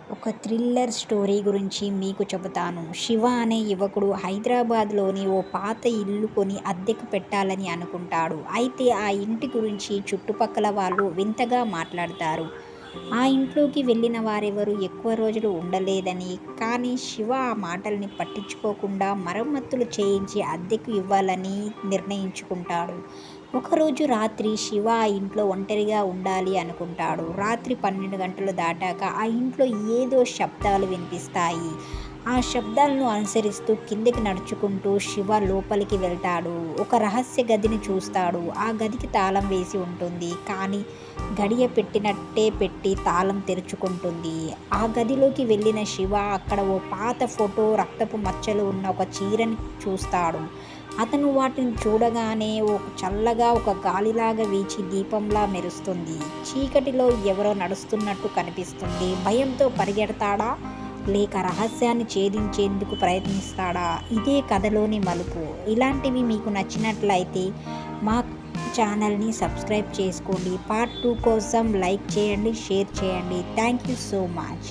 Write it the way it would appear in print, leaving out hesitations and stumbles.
ఒక thriller story గురించి మీకు చెబుతాను. శివ అనే యువకుడు హైదరాబాద్‌లోని ఓ పాత ఇల్లు కొని అద్దెకు పెట్టాలని అనుకుంటాడు. అయితే ఆ ఇంటి గురించి చుట్టుపక్కల వాళ్ళు వింతగా మాట్లాడతారు. ఆ ఇంట్లోకి వెళ్ళిన వారెవరూ ఎక్కువ రోజులు ఉండలేదని, కానీ శివ ఆ మాటల్ని పట్టించుకోకుండా మరమ్మతులు చేయించి అద్దెకు ఇవ్వాలని నిర్ణయించుకుంటాడు. ఒకరోజు రాత్రి శివ ఆ ఇంట్లో ఒంటరిగా ఉండాలి అనుకుంటాడు. రాత్రి 12 గంటలు దాటాక ఆ ఇంట్లో ఏదో శబ్దాలు వినిపిస్తాయి. ఆ శబ్దాలను అనుసరిస్తూ కిందకి నడుచుకుంటూ శివ లోపలికి వెళ్తాడు. ఒక రహస్య గదిని చూస్తాడు. ఆ గదికి తాళం వేసి ఉంటుంది. కానీ గడియ పెట్టినట్టే పెట్టి తాళం తెరుచుకుంటుంది. ఆ గదిలోకి వెళ్ళిన శివ అక్కడ ఓ పాత ఫోటో, రక్తపు మచ్చలు ఉన్న ఒక చీరని చూస్తాడు. అతను వాటిని చూడగానే చల్లగా ఒక గాలిలాగా వీచి దీపంలా మెరుస్తుంది. చీకటిలో ఎవరో నడుస్తున్నట్టు కనిపిస్తుంది. భయంతో పరిగెడతాడా? లేక రహస్యాన్ని ఛేదించేందుకు ప్రయత్నిస్తాడా? ఇదే కథలోని మలుపు. ఇలాంటివి మీకు నచ్చినట్లయితే మా ఛానల్ని సబ్స్క్రైబ్ చేసుకోండి. పార్ట్ 2 కోసం లైక్ చేయండి, షేర్ చేయండి. Thank you so much.